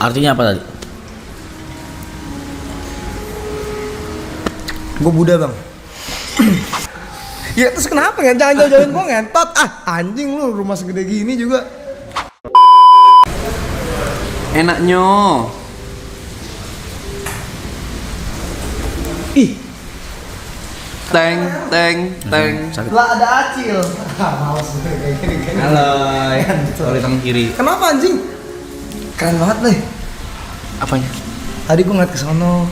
Artinya apa tadi? Gue Buddha bang. Ya terus kenapa ngen? Jangan jauh-jauhin gue ngentot. Anjing lu, rumah segede gini juga. Enaknya. Ih, Teng. lah ada acil. Males gue kayak gini. Halo. Sorry tangan kiri. Kenapa anjing? Keren banget deh. Apanya? Tadi gue ngeliat ke sono,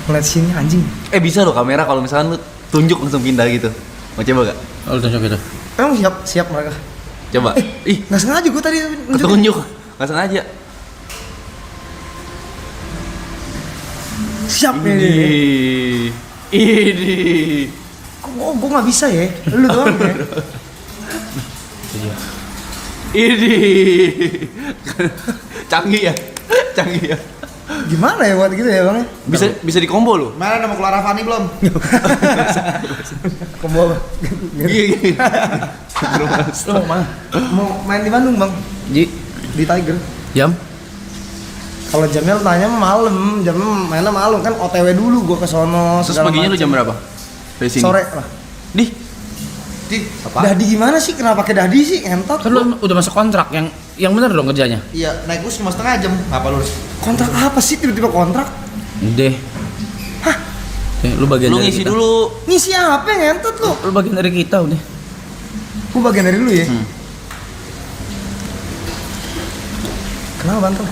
ngeliat sini anjing. Bisa loh kamera kalau misalkan lu tunjuk langsung pindah gitu. Mau coba gak? Oh, lu tunjuk gitu. Emang siap mereka. Coba. Ih, Nggak sengaja gue tadi nunjukin. ketunjuk. Gak sengaja. Siap nih. Ini. Kok gue nggak bisa ya? Lu doang ya. Ini. Canggih ya. Gimana ya buat gitu ya bang? Bisa di combo loh. Mana udah mau keluar Avani belum? Combo apa? Gini. Lu mau mana? Mau main di Bandung bang? Di Tiger. Jam? Kalau jamnya lu tanya malam, jamnya mainnya malam kan OTW dulu gua ke sono. Terus segala paginya lu macem. jam berapa? Dari sini. Sore lah. Di. Dadi gimana sih? Kenapa pakai dadi sih? Entot. Kan lu udah masuk kontrak yang bener dong kerjanya. Iya, naik bus cuma setengah jam. Apa lu? Kontrak apa sih tiba-tiba kontrak? Deh. Hah? Lu bagian Lu dari ngisi kita. dulu. Ngisi apa ngentot lu? Lu bagian dari kita udah. Gua bagian dari lu ya. Kenapa bantu?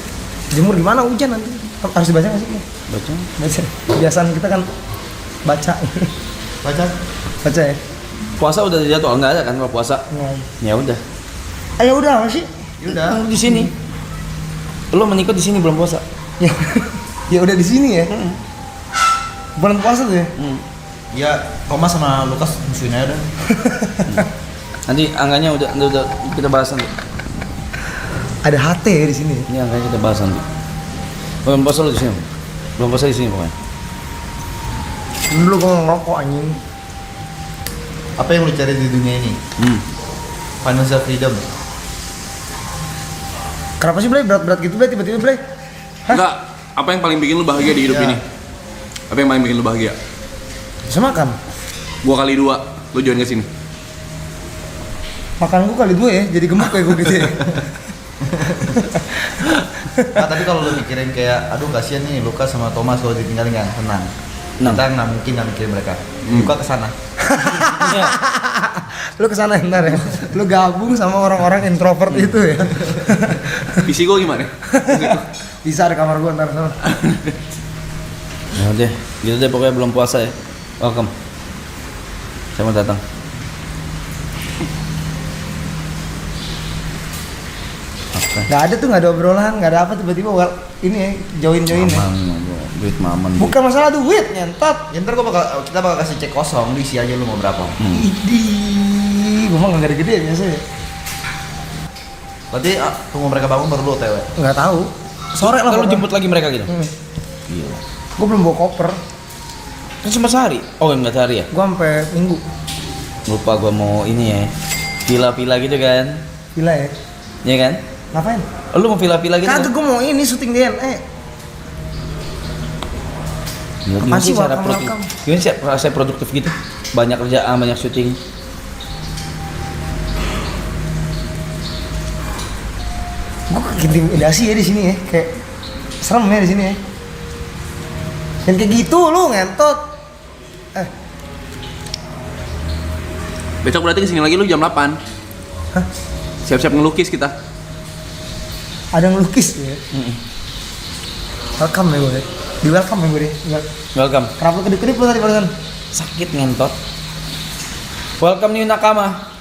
Jemur gimana hujan nanti? Harus dibaca nggak sih? Baca. Baca. Kebiasaan kita kan baca. Baca ya. Puasa udah dijadwal enggak ada kan kalau puasa? Ya udah. Ayo udah apa sih? Yaudah. Di sini. Lu menikah di sini belum puasa. Ya, ya udah di sini ya. Bulan puasa tuh ya. Ya, Thomas sama Lukas musuhin aja udah. Nanti angkanya udah kita bahas nanti. Ada HT ya di sini. Ini angkanya kita bahas nanti. Belum puasa lu di sini. Belum puasa di sini pokoknya. Dulu gua ngerokok anjing. Apa yang lu cari di dunia ini? Financial freedom. Kenapa sih Blay berat-berat gitu Blay tiba-tiba Blay? Enggak. Apa yang paling bikin lu bahagia di hidup Iya. ini? Apa yang paling bikin lu bahagia? Bisa makan. Gua kali 2, lu join ke sini. Makan gua kali 2 ya, jadi gemuk kayak gua gitu ya. Nah, tapi kalau lu mikirin kayak, aduh kasihan nih Lukas sama Thomas kalau ditinggalin kan, tenang. Tenang. Kita nggak mungkin nggak mikirin mereka. Luka kesana. Lu kesana ntar ya. Lu gabung sama orang-orang introvert itu ya. Visi gua gimana? Bisa ada kamar gua ntar sana. Ya udah, gitu deh pokoknya belum puasa ya. Welcome. Saya mau datang. Gak ada tuh, gak ada obrolan, gak ada apa tiba-tiba ini ya, join ya. Duit maman. Bukan masalah duit, nyentot. Ya, ntar kita bakal kasih cek kosong, lu isi aja lu mau berapa. Idih, gua mah gak gede-gede ya biasa ya. Berarti tunggu mereka bangun baru lu OTW. Nggak tahu. Sore lah. Kalau pokoknya. jemput lagi mereka gitu. Gila. Gua belum bawa koper. Kan cuma sehari. Oh, enggak sehari ya? Gua sampai minggu. Lupa gua mau ini ya. Villa-villa gitu kan. Gila ya. Iya kan? Ngapain? Oh, lu mau villa-villa gitu? Kagak, gua mau ini syuting DNA. Ya, Apaan sih, cara welcome? Gimana sih saya produktif gitu? Banyak kerjaan, banyak syuting. Gua intimidasi ya di sini ya, kayak serem ya di sini ya. Dan kayak gitu lu ngentot. Besok berarti kesini lagi lu jam 8. Hah? Siap-siap ngelukis kita. Ada ngelukis ya. Welcome ya gue. Di welcome ya gue deh. Welcome. Kenapa kedip-kedip lu tadi barusan? Sakit ngentot. Welcome new nakama.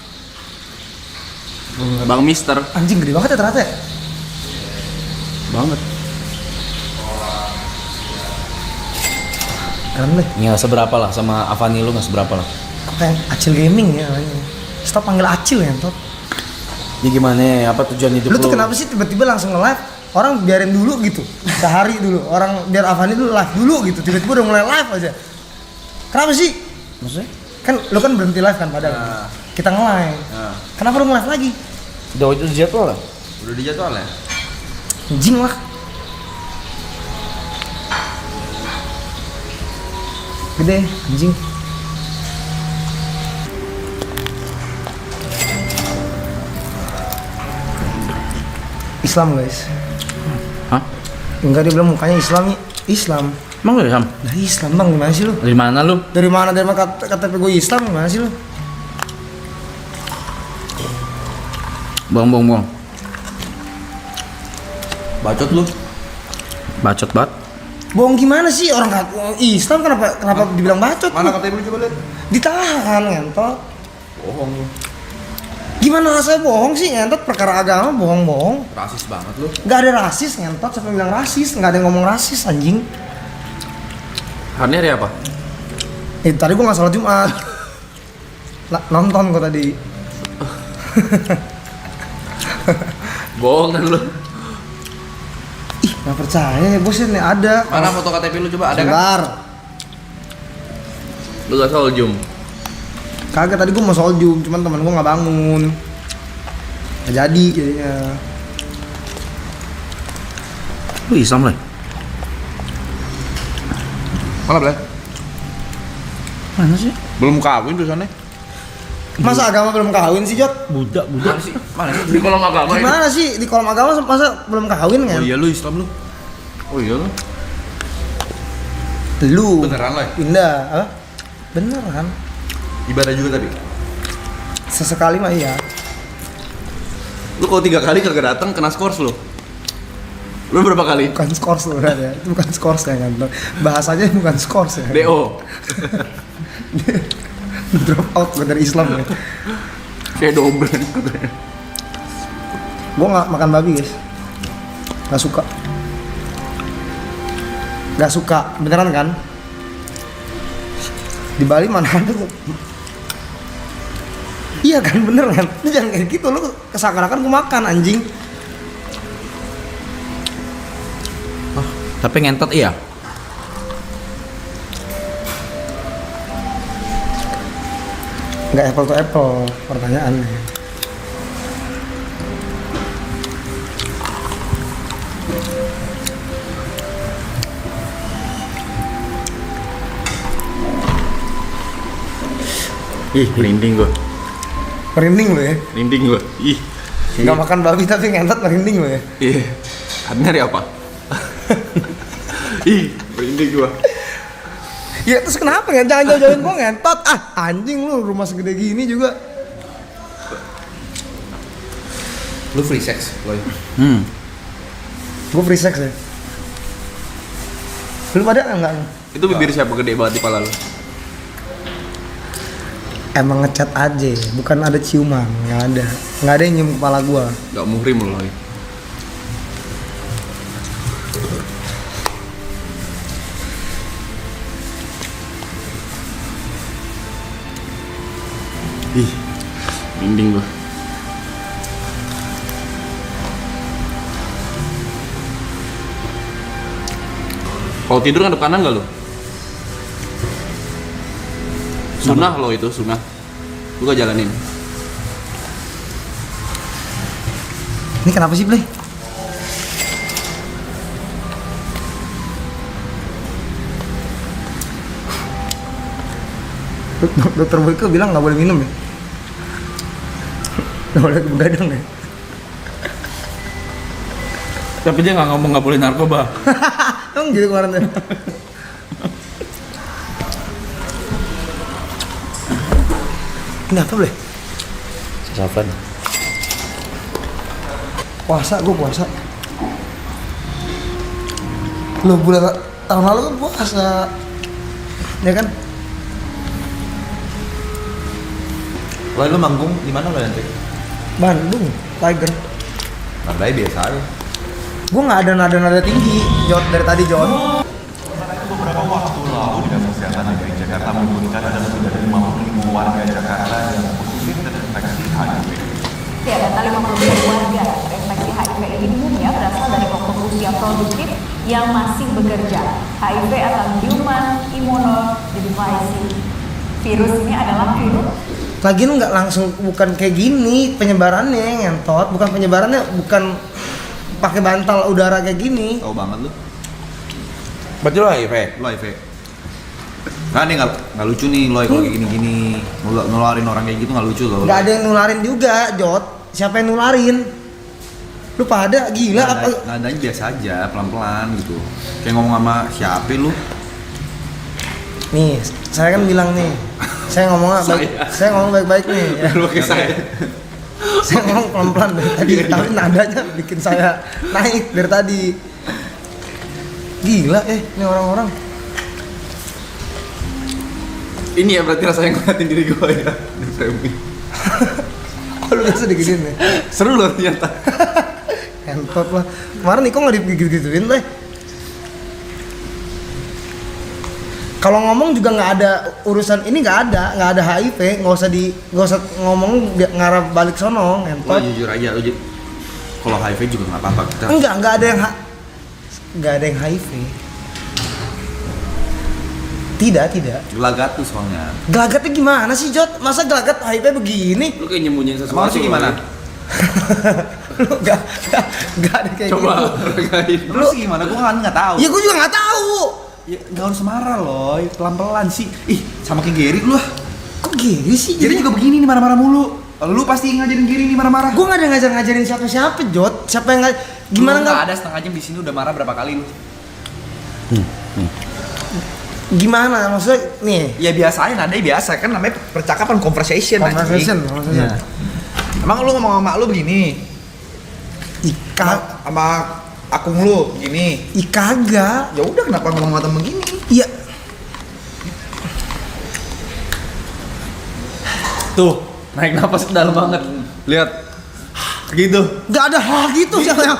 Bang Mister. Anjing gede banget ya ternyata ya. Banget. Keren deh. Ya seberapa lah sama Avani lu nggak seberapa lah. Kok kayak Acil Gaming ya namanya. Stop panggil Acil ya ngentot. Ya gimana ya? Apa tujuan hidup Lu tuh kenapa sih tiba-tiba langsung nge-live? Orang biarin dulu gitu. Sehari dulu. Orang biar Avani dulu live dulu gitu. Tiba-tiba udah mulai live aja. Kenapa sih? Maksudnya? Kan lu kan berhenti live kan padahal. Kita nge-live. Kenapa lu nge-live lagi? Udah jadwal lah. Udah dijadwal ya? Anjing lah. Gede, anjing. Islam guys. Hah? Enggak, dia bilang mukanya Islam. Islam. Emang lu Sam? Nah Islam bang, gimana sih lu? Dari mana lu? Dari mana KTP gue Islam, gimana sih lu? Bohong. Bacot lu. Bacot banget. Bohong gimana sih, orang Islam kenapa dibilang bacot? Mana KTP lu coba lihat? Ditahan ngentot. Bohong lu. Gimana rasanya bohong sih ngentot, perkara agama bohong-bohong. Rasis banget lu. Gak ada rasis ngentot, siapa yang bilang rasis? Gak ada yang ngomong rasis anjing. Hari hari apa? Tadi gua gak sholat Jumat. Nonton gua tadi. Bohong kan lu. Ih, gak percaya bos ini ada. Mana foto KTP lu coba ada kan? Sebentar. Lu gak soal Jum. Kagak, tadi gua mau sholat Jumat, cuman temen gua gak bangun. Gak jadi jadinya. Lu Islam lah. Mana Blay? Mana sih? Belum kawin tulisannya. Masa agama belum kawin sih, Jot? Budak. Mana sih? Mana sih? Di kolom agama ini. Gimana sih di kolom agama masa belum kawin kan? Oh iya lu Islam lu. Oh iya lu. Lu Beneran lah. pindah, apa? Beneran. Ibadah juga tadi. Sesekali mah iya. Lu kalau 3 kali kagak datang kena skors lu. Lu berapa kali? Bukan skors loh ya. Itu bukan skors ya kan. Bahasanya bukan skors ya. DO. Drop out gue dari Islam ya. Kayak double. Gue nggak makan babi guys. Gak suka. Gak suka beneran kan? Di Bali mana ada tuh? Iya kan bener kan? Lu jangan kayak gitu, lu kesakarakan gue makan anjing. Tapi ngentot iya. Nggak apple to apple pertanyaannya. Ih, merinding gua. Merinding lo ya? Merinding gua. Ih. Nggak makan babi tapi ngentot merinding lo ya? Iya. Hari apa? Ih, merinding gua. Ya terus kenapa ya? Jangan jauh-jauhin gua ngentot. Ah anjing lu, rumah segede gini juga. Lu free sex, Loy. Gua free sex ya. Belum ada enggak? Itu bibir siapa gede banget di pala lu? Emang ngecat aja, bukan ada ciuman, nggak ada yang nyium kepala gua. Gak muhrim lu, Loy. Ih, merinding gua. Kalau tidur ngadep kanan gak lu? Sunah lo itu, sunah. Lu gak jalanin. Ini kenapa sih, Blay? Dokter Boyke bilang nggak boleh minum ya? Nggak boleh begadang ya? Tapi dia nggak ngomong nggak boleh narkoba. Emang gitu kemarin ya? Ini apa, Blay? Sasaran. Puasa, gue puasa. Lo bulan tahun lalu kan puasa, ya kan? Loy lu manggung di mana lo nanti? Bandung, Tiger. Nadanya biasa aja. Gue nggak ada nada-nada tinggi, Jod, dari tadi Jod. Beberapa waktu lalu Dinas Kesehatan DKI Jakarta menyebutkan ada lebih dari 50.000 warga Jakarta yang positif terinfeksi HIV. Ya, data 50.000 warga terinfeksi HIV ini umumnya berasal dari kelompok usia produktif yang masih bekerja. HIV atau Human Immunodeficiency. Virus ini adalah virus. Lagian nggak langsung, bukan kayak gini penyebarannya ngentot, bukan penyebarannya, bukan pakai bantal udara kayak gini. Tahu banget lu. Berarti lo HIV? Lo HIV. Nah nih nggak lucu nih lo kalau kayak gini-gini nularin orang kayak gitu nggak lucu loh. Nggak ada yang nularin juga, Jot. Siapa yang nularin? Lu pada gila apa? Nadanya biasa aja, pelan-pelan gitu. Kayak ngomong sama siapa lu? Nih, saya kan bilang nih, saya ngomong baik-baik nih. Ya. Lu kayak saya. Saya ngomong pelan-pelan dari tadi, tapi nadanya bikin saya naik dari tadi. Gila ini orang-orang. Ini ya berarti rasanya ngeliatin diri gue ya di framing. Oh lu biasa diginiin nih. Seru loh ternyata. Entot lah. Kemarin Niko nggak digigit-gituin teh. Kalau ngomong juga nggak ada urusan ini, nggak ada HIV, nggak usah ngomong ngarah balik sono, Lo entot. jujur aja, kalau HIV juga nggak apa-apa kita. Nggak ada yang HIV. Tidak. Gelagat tuh soalnya. Gelagatnya gimana sih, Jot? Masa gelagat HIV begini? Lu kayak nyembunyiin Emang sih gimana? Lu nggak ada kayak Coba gitu. beragain. Lu sih gimana? Gue nggak tahu. Ya gue juga nggak tahu. Ya nggak harus marah loh, pelan-pelan sih. Ih, sama kayak Gary lu lah. Kok gini sih? Gary juga begini nih marah-marah mulu. Lu pasti ngajarin Gary nih marah-marah. Gue nggak ada ngajarin siapa-siapa, Jot. Siapa yang gimana Lu nggak nggak? ada setengah jam di sini udah marah berapa kali lu? Gimana maksudnya nih? Ya biasain, ada biasa kan namanya percakapan conversation. Conversation. Ya. Emang lu ngomong sama lu begini? Ika, Sama akung lu begini? kagak. Ya udah kenapa ngomong sama temen begini? Iya. Tuh, naik napas dalam banget. Lihat. Gitu. Nggak ada hal gitu siapa yang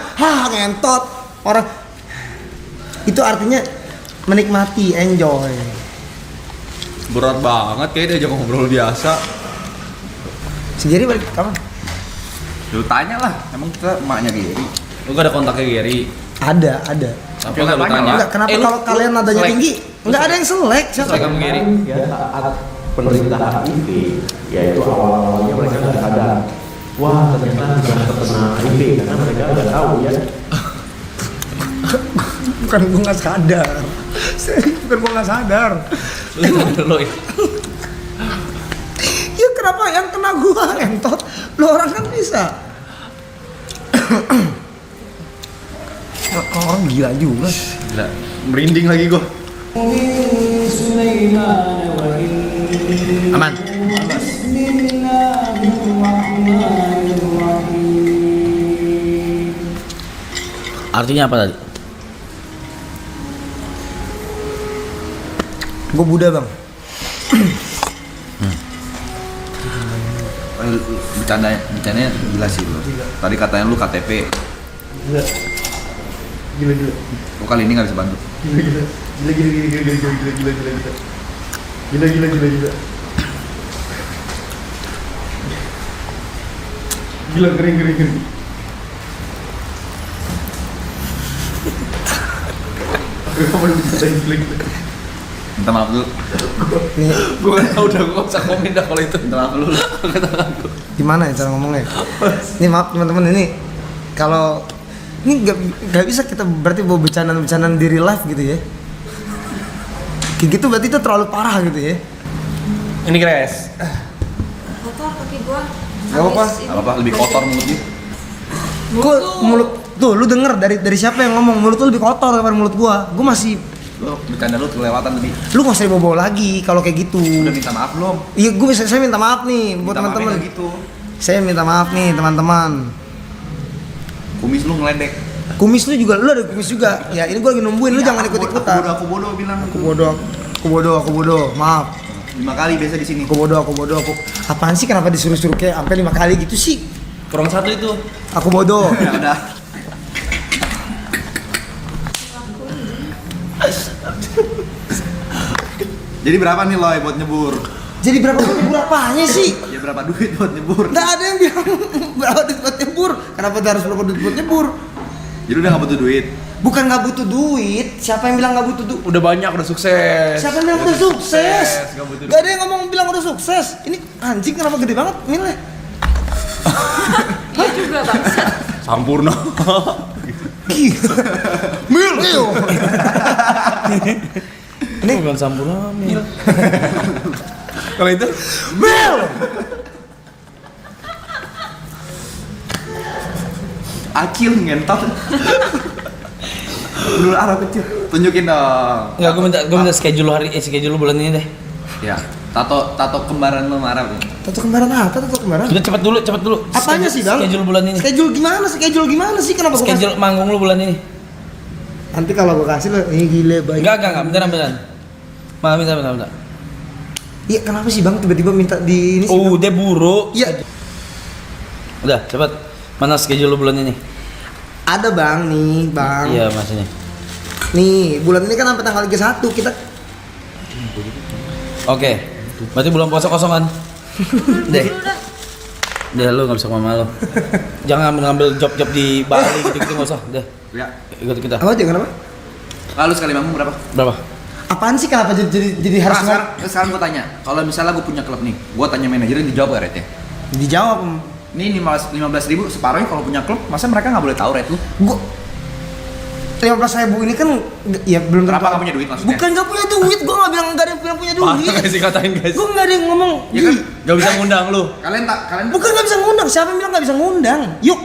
ngentot orang. Itu artinya menikmati, enjoy. Berat banget kayak diajak ngobrol biasa. Sendiri balik kapan? Lu tanya lah, emang kita emaknya Gary. Lu gak ada kontaknya Gary? Ada. Apa Oke, gak lu tanya tanya? lah. Enggak, kenapa lu- kalau kalian lu nadanya selek. tinggi? Enggak ada yang selek. Siapa? Selek sama Gary? Ya saat penderita HIV, yaitu awal-awalnya mereka nggak sadar, wah ternyata sudah terkena HIV karena mereka nggak tahu ya. Bukan gue nggak sadar. Bukan gue nggak sadar. Lu Ya kenapa yang kena gua entot? Lu orang kan bisa. Orang gila juga. Gila, merinding lagi gua. Aman. Artinya apa tadi? Gue Buddha bang. Bercandanya gila sih lu. Tadi katanya lu KTP. Gila. Kok kali ini nggak bisa bantu? Gila kering. Minta maaf dulu. Gue gak tau udah, gue gak usah komen dah kalau itu. Minta maaf dulu. Gimana ya cara ngomongnya? Ini maaf teman-teman, ini kalau ini nggak bisa kita berarti bawa bercandaan di real life gitu ya. Kayak gitu berarti itu terlalu parah gitu ya. Ini Gres. Kotor kaki gua. Gak apa-apa. Gak apa-apa, lebih kotor mulut dia. Kok mulut tuh lu denger dari siapa yang ngomong mulut lu lebih kotor daripada mulut gua. Gua masih Lu bercanda lu kelewatan tadi. lu nggak usah bawa lagi kalau kayak gitu. Udah minta maaf belum? Iya, saya minta maaf nih buat Minta maafnya teman-teman. nggak gitu. Saya minta maaf nih teman-teman. Kumis lu ngeledek. Kumis lu juga, lu ada kumis juga. Ya ini gua lagi nungguin, lu jangan ikut-ikutan. Aku bodoh bilang. Aku bodoh. Maaf. 5 kali biasa di sini. Aku bodoh. Apaan sih kenapa disuruh-suruh kayak sampai 5 kali gitu sih? Kurang satu itu. Aku bodoh. Ya udah. Jadi berapa nih Loy buat nyebur? Jadi berapa apanya sih? Ya berapa duit buat nyebur? Nggak ada yang bilang berapa duit buat nyebur. Kenapa harus berapa duit buat nyebur? Jadi udah gak butuh duit. Bukan nggak butuh duit. Siapa yang bilang nggak butuh duit? Udah banyak, udah sukses. Siapa yang bilang udah sukses? Nggak butuh Gak ada yang ngomong bilang udah sukses. Ini anjing kenapa gede banget nilai? Iya juga bangsat. Sampurna. Mil. Ini bukan Sampurna. Kalau itu Mil. Acil ngentot. Dulu arah kecil. Tunjukin dong. enggak, gue minta schedule bulan ini deh. Ya. Tato kembaran lo marah tuh. Tato kembaran apa? Tato kembaran? Udah cepet dulu. Apanya sih, Bang? Schedule bulan ini. Schedule gimana sih? Kenapa gua Schedule manggung lu bulan ini. kasih? Nanti kalau gua kasih lo, ini gile baik. Enggak, beneran. Bentar. Iya, kenapa sih Bang tiba-tiba minta di ini sih? Bang? Udah buru. Iya. Udah, cepet. Mana schedule lu bulan ini? Ada Bang nih, Bang. Iya, Mas ini. Nih, bulan ini kan sampai tanggal 31 kita. Oke. Berarti bulan puasa kosongan. Deh. Deh, lu enggak bisa sama lo. Jangan ngambil job-job di Bali gitu-gitu enggak usah. Deh. Ya. Ikut kita. Apa aja kenapa? Lalu sekali manggung berapa? Berapa? Apaan sih kenapa jadi harus Sekarang gue tanya, kalau misalnya gue punya klub nih, gue tanya manajernya dijawab gak rate-nya? dijawab? Ini 15.000 separuhnya kalau punya klub, masa mereka nggak boleh tahu rate lu? Gua 15.000 ini kan ya belum tentu. Kenapa nggak punya duit maksudnya? Bukan nggak punya duit, gua nggak bilang nggak ada yang punya duit. sih katain guys. Gua nggak ada yang ngomong. Ya kan, Gak bisa ngundang lu. kalian Bukan nggak bisa ngundang. Siapa yang bilang nggak bisa ngundang? Yuk.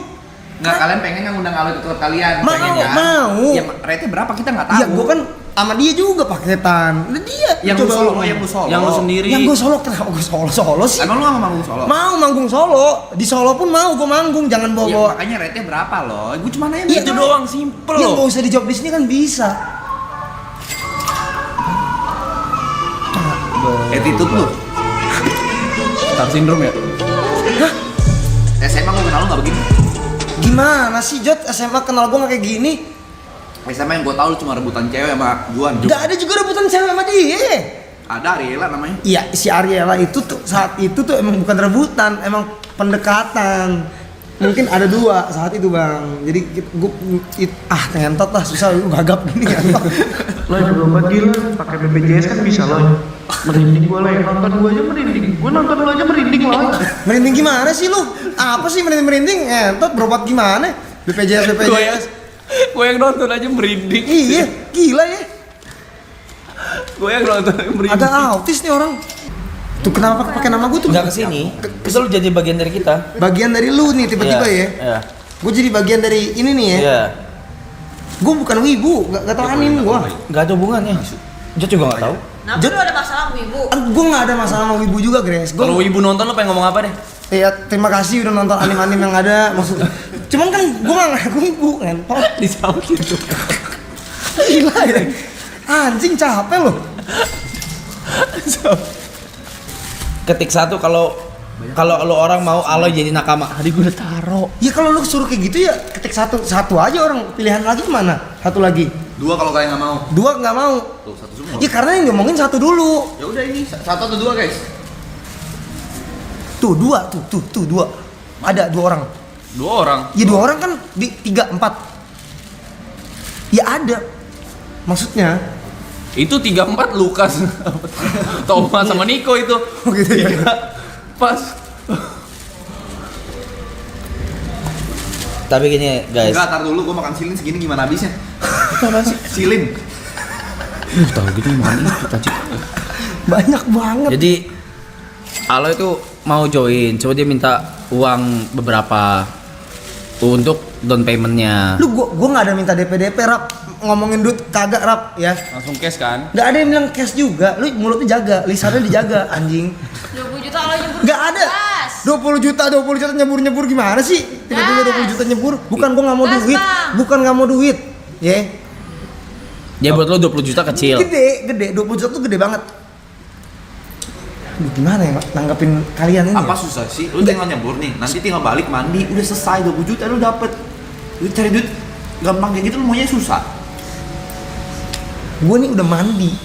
nggak, kalian pengen nggak ngundang Aloy ke klub kalian? Mau, Pengen kan? mau. Ya rate-nya berapa kita nggak tahu. Iya, gua kan sama dia juga paketan. Nah, dia yang lu coba solo, ngomong. yang lu solo. Yang lu sendiri. Yang gua solo, kenapa gua solo sih? Emang lu nggak mau manggung solo? Mau manggung solo. Di Solo pun mau gua manggung, jangan Ya, bawa-bawa. makanya rate-nya berapa loh? Gue cuma nanya Iya, Itu doang simple Yang loh. nggak usah dijawab di sini kan bisa. attitude lu. Star syndrome ya? SMA gue kenal lu nggak begini. Gimana sih Jod, SMA kenal gua nggak kayak gini? SMA yang gue tahu lu cuma rebutan cewek sama Juan. Gak ada juga rebutan cewek sama dia. Ada Ariela namanya. Iya, si Ariela itu tuh saat itu tuh emang bukan rebutan, emang pendekatan. Mungkin ada dua saat itu Bang. Jadi ngentot lah, susah lu gagap gini ngentot. Lo berobat gila, pakai BPJS kan bisa lo. Merinding gue lah, nonton gue aja merinding. Gue nonton lo aja merinding lo. Merinding gimana sih lu? Apa sih merinding? Ngentot berobat gimana? BPJS. Gue yang nonton aja merinding. Iya, gila ya. Gue yang nonton merinding. Ada autis nih orang. Tuh kenapa pakai nama gue tuh? Enggak kesini. Bisa lu jadi bagian dari kita. Bagian dari lu nih tiba-tiba Iya, ya. Iya. Gue jadi bagian dari ini nih ya. Iya. Gue bukan wibu, gak tau anim gue. Gak ada hubungannya. Jod juga gak tahu. Kenapa lu ada masalah sama ibu? Gue gak ada masalah sama wibu juga, Grace. Kalau ibu nonton lu pengen ngomong apa deh? Ya terima kasih udah nonton anim-anim yang ada. Maksudnya, cuman kan gue gak ngaku wibu, ngentot. Disautin gitu. Gila ya. Anjing capek loh. Ketik satu kalau lo orang mau Aloy jadi nakama. Tadi gue udah taro. Ya kalau lu suruh kayak gitu ya ketik satu aja orang. Pilihan lagi mana? Satu lagi. 2 kalau kalian nggak mau. 2 nggak mau. Tuh 1 semua. Ya karena yang ngomongin satu dulu. Ya udah ini 1 atau 2 guys. Tuh 2 tuh 2. Ada 2 orang. 2 orang. Ya 2 orang kan di 3 4. Ya ada. Maksudnya Itu 3-4 Lukas. Thomas sama Niko itu. oh gitu ya. Pas. Tapi gini guys. Enggak, tar dulu gua makan silin segini gimana habisnya? Apa sih? Silin. Tahu gitu makan itu tadi. Banyak banget. Jadi Aloy itu mau join, coba dia minta uang beberapa untuk down paymentnya. Lu gua nggak ada minta DP Rap. Ngomongin duit kagak Rap ya. Langsung cash kan? Nggak ada yang bilang cash juga. Lu mulutnya jaga, lisannya dijaga anjing. 20 juta lo nyebur. Nggak ada. Gas. 20 juta nyebur gimana sih? Tiba-tiba 20 juta nyebur. Bukan gua nggak mau Gas, duit. Bang. Bukan nggak mau duit. Ya. Ya buat lo 20 juta kecil. Gede. 20 juta tuh gede banget. Aduh, gimana ya nanggapin kalian ini? Apa ya? susah sih? Lu tinggal nyebur nih, nanti tinggal balik mandi, udah selesai 20 juta lu dapet. Lu cari duit gampang kayak gitu lu maunya susah. Gue nih udah mandi.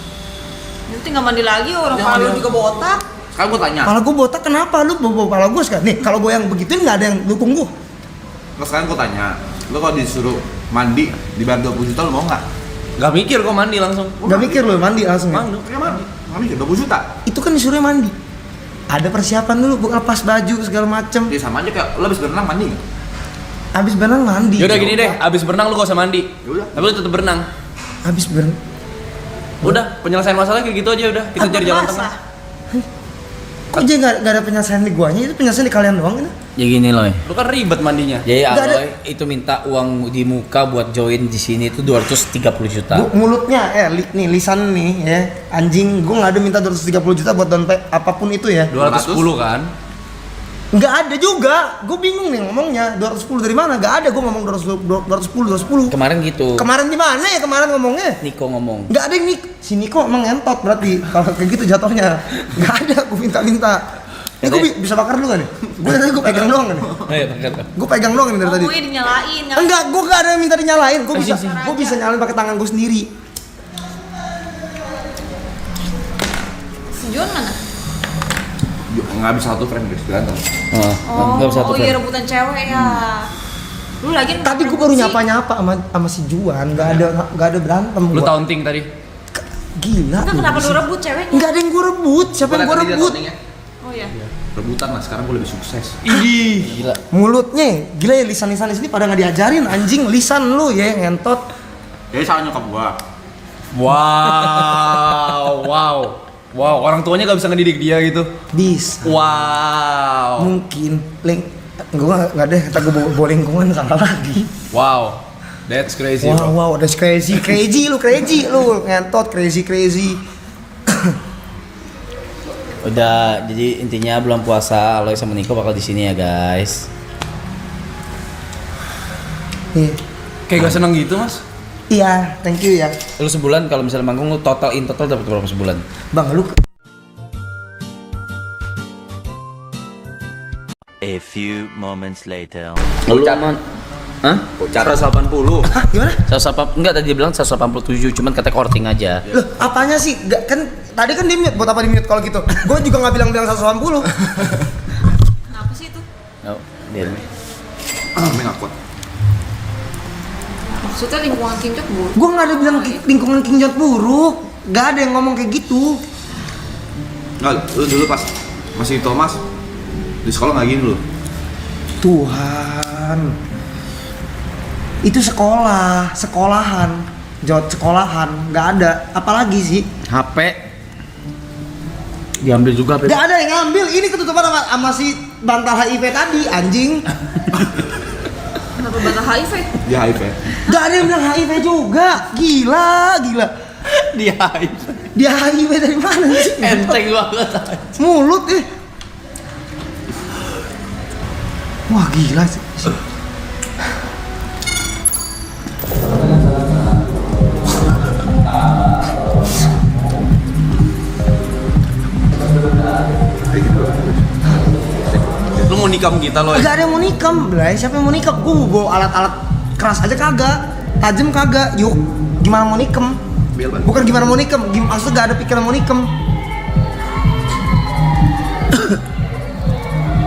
Lu tinggal mandi lagi orang Jangan, kepala lu jangan. juga botak. Sekarang gua tanya. Kepala gue botak kenapa? Lu bawa kepala gue sekarang. Nih kalau gue yang begituin nggak ada yang dukung gue. Nah, sekarang gua tanya, lu kalau disuruh mandi dibayar 20 juta lu mau nggak? Gak mikir kok mandi langsung. Gak mikir lu mandi langsung ya. Kayak mandi. Mandi 20 juta. Itu kan disuruh mandi. Ada persiapan dulu, bukan lepas baju segala macem. Ya sama aja kayak lu habis berenang mandi nggak? Abis berenang mandi. Yaudah gini deh, abis berenang lu gak usah mandi. Yaudah. Tapi lu tetep berenang. Abis berenang. Udah, penyelesaian masalah kayak gitu aja udah. Kita cari jalan tengah. Kok jadi nggak ada penyelesaian di guanya? Itu penyelesaian di kalian doang ini? Ya gini loh. Lu kan ribet mandinya. Jadi Nggak ada. Aloy itu minta uang di muka buat join di sini itu 230 juta. Mulutnya, nih lisan nih ya, anjing, gue nggak ada minta 230 juta buat downpay apapun itu ya. 210 kan? Nggak ada juga, gue bingung nih ngomongnya 210 dari mana? Nggak ada, gue ngomong 210. Kemarin gitu. Kemarin di mana ya kemarin ngomongnya? Niko ngomong. Nggak ada yang si Niko emang ngentot berarti kalau kayak gitu jatuhnya. Nggak ada, gue minta. Ini gue bisa bakar dulu kan nih? Gue tadi gue pegang doang kan nih? Ayo pakai. Gue pegang doang nih dari tadi. Ngomongnya dinyalain. Enggak, gue nggak ada yang minta dinyalain. Gue bisa nyalain pakai tangan gue sendiri. Si Juan mana? Nggak bisa satu frame guys, berantem. Enggak bisa Oh iya rebutan cewek ya. Lu lagi Tadi gue baru nyapa sama si Juan, nggak ada berantem. Lu gua. taunting tadi. Gila. Enggak, lu kenapa bisa. lu rebut ceweknya? Nggak ada yang gue rebut. Siapa yang gue rebut? Oh iya. Rebutan lah, sekarang gue lebih sukses. Idih. Gila. Mulutnya, gila ya lisan-lisan di sini pada nggak diajarin anjing lisan lu ya ngentot. Jadi salah nyokap gua. Wow, orang tuanya gak bisa ngedidik dia gitu. Bisa. Wow. Mungkin gue nggak deh kata gue bawa lingkungan salah lagi. Wow. That's crazy, bro. Wow, that's crazy lu ngentot crazy. Udah, jadi intinya bulan puasa Aloy sama Niko bakal di sini ya, guys. Kayak gak seneng gitu, Mas. Iya, thank you ya. Lu sebulan kalau misalnya manggung lu total dapat berapa sebulan? Bang, lu A few moments later. Lu aman? Hah? 180. hah gimana? 180 enggak tadi dia bilang 187 cuman kata korting aja. Loh, apanya sih? Gak, kan tadi kan di mute, buat apa di mute kalau gitu? Gue juga nggak bilang 180. Kenapa sih itu? Oh, biar. Kami nggak kuat. Maksudnya lingkungan King Jot buruk? Gue nggak ada bilang lingkungan King Jot buruk. Gak ada yang ngomong kayak gitu. Nggak, lu dulu pas masih Thomas di sekolah nggak gini lu. Tuhan, itu sekolahan, Jot sekolahan, nggak ada. Apalagi sih? HP diambil juga HP. Gak ada yang ngambil. Ini ketutupan sama si bantal HIV tadi, anjing. Kenapa bantah HIV? Dia HIV. Gak ada yang bilang HIV juga. Gila. Dia hype. Dia HIV dari mana sih? Enteng banget. Mulut Wah gila sih. Lu mau nikam kita loh. Gak ada yang mau nikam, Blay. Siapa yang mau nikam? Gue bawa alat-alat keras aja kagak, tajam kagak. Yuk, gimana mau nikam? Bukan gimana mau nikam, maksudnya gak ada pikiran mau nikam.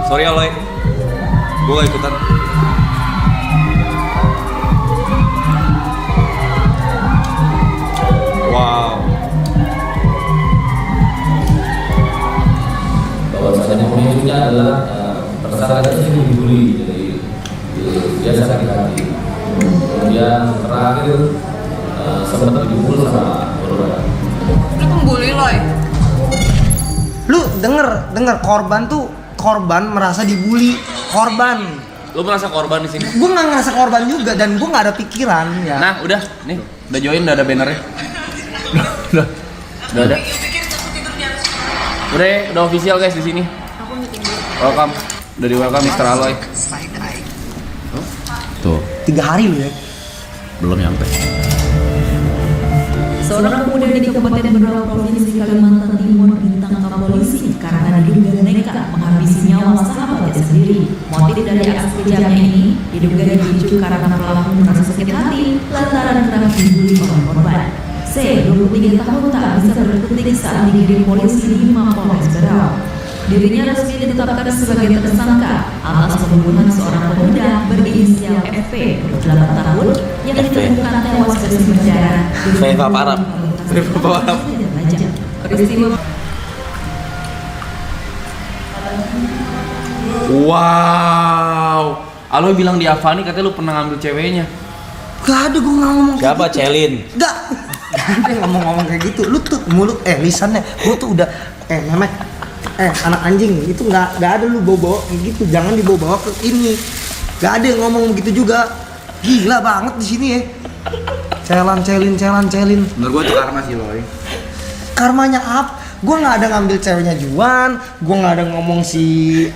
Sorry Aloy. Gue gak ikutan. Wow. Bahwasanya pemicunya adalah tersangka ini dibully, jadi dia sakit hati. Kemudian terakhir sempat dipukul sama korban. Lu pembuli Loy. Lu denger korban merasa dibully. Korban. Lu merasa korban di sini? Gue nggak ngerasa korban juga dan gue nggak ada pikiran ya. Nah, udah, nih, udah join, udah ada bannernya. Udah ada. Udah official guys di sini. Aku meeting dulu. Welcome. Udah di welcome Mr. Aloy. Tuh, 3 hari lu ya. belum nyampe. Seorang pemuda di Kabupaten Berau, Provinsi Kalimantan Timur ditangkap polisi karena diduga nekat menghabisi nyawa sahabatnya sendiri. Motif dari aksi kejamnya ini diduga dipicu karena pelaku merasa sakit hati lantaran kerap dibully oleh korban. C, 23 tahun tak bisa berkutik saat digiring polisi di Mapolres Berau. Dirinya resmi ditetapkan sebagai tersangka atas pembunuhan seorang pemuda berinisial FP 28 tahun yang ditemukan tewas di penjara. Veva Parap. Peristiwa Wow. Aloy bilang di Avani katanya lu pernah ngambil ceweknya. Gak ada, gue nggak ngomong kayak Siapa? gitu. Celin. Gak ada yang ngomong-ngomong kayak gitu. Lu tuh mulut, lisannya, lu tuh udah, Memek, anak anjing, itu nggak ada lu bawa-bawa kayak gitu. Jangan dibawa-bawa ke ini. Gak ada yang ngomong begitu juga. Gila banget di sini ya. Celin. Menurut gua itu karma sih Loy. Karmanya apa? Gue nggak ada ngambil ceweknya Juan. Gue nggak ada ngomong si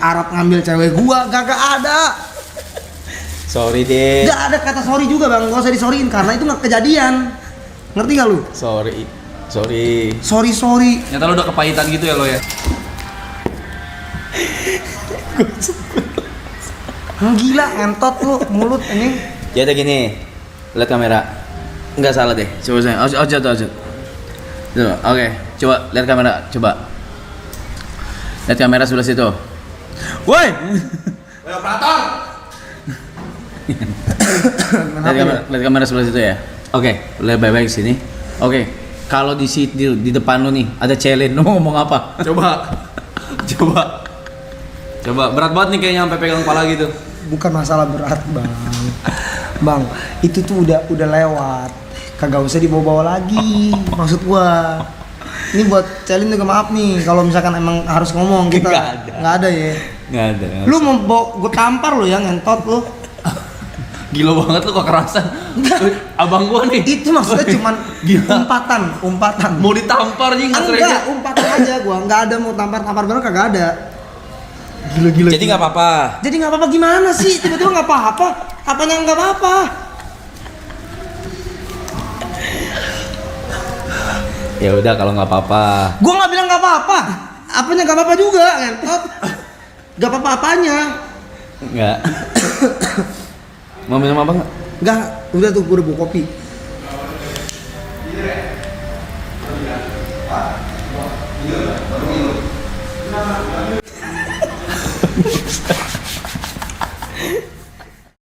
Arab ngambil cewek gua. Gak ada. Sorry deh. Gak ada kata sorry juga bang. Gak usah disoriin karena itu nggak kejadian. Ngerti gak lu? Sorry. Sorry. Nyata lu udah kepahitan gitu ya lo ya. Gila ngentot lu mulut ini. Jadi gini, lihat kamera. Enggak salah deh. Coba saya. Coba. Oke, coba lihat kamera. Coba. Lihat kamera sebelah situ. Woi. Operator. Lihat kamera sebelah situ ya. Oke, lihat baik-baik sini. Oke, kalau di depan lu nih ada Celin, lu mau ngomong apa? Coba berat banget nih kayaknya sampai pegang kepala gitu. Bukan masalah berat bang. Bang, itu tuh udah lewat. Kagak usah dibawa-bawa lagi. Maksud gua. Ini buat Celin juga maaf nih. Kalau misalkan emang harus ngomong kita nggak ada ya. Nggak ada. Lu mau bawa gua tampar lu ya ngentot lu. Gila banget lu kok kerasan. Abang gua nih. Itu maksudnya cuman umpatan. Mau ditampar nih Enggak, umpatan aja gua. Nggak ada mau tampar bener kagak ada. Gila. Jadi nggak apa-apa. Jadi nggak apa-apa gimana sih? Tiba-tiba nggak apa-apa. Apanya nggak apa-apa? Ya udah kalau nggak apa-apa. Gua nggak bilang nggak apa-apa. Apanya nggak apa-apa juga, ngentot. Nggak apa-apa apanya. Nggak. Mau minum apa nggak? Nggak. Udah tuh gua udah bawa kopi.